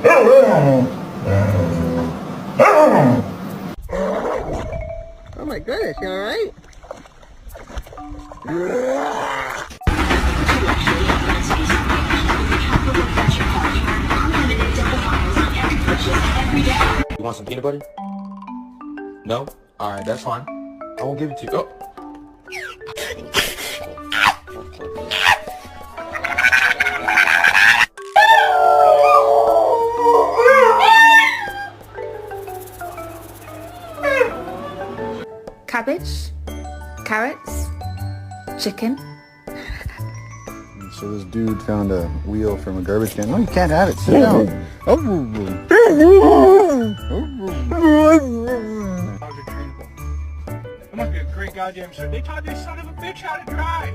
Oh my goodness, you alright? You want some peanut butter? No? Alright, that's fine. I won't give it to you. Oh. Cabbage, carrots, chicken. So this dude found a wheel from a garbage can. No, you can't have it. Sit down. I'm gonna be a great goddamn son. They taught this son of a bitch how to drive.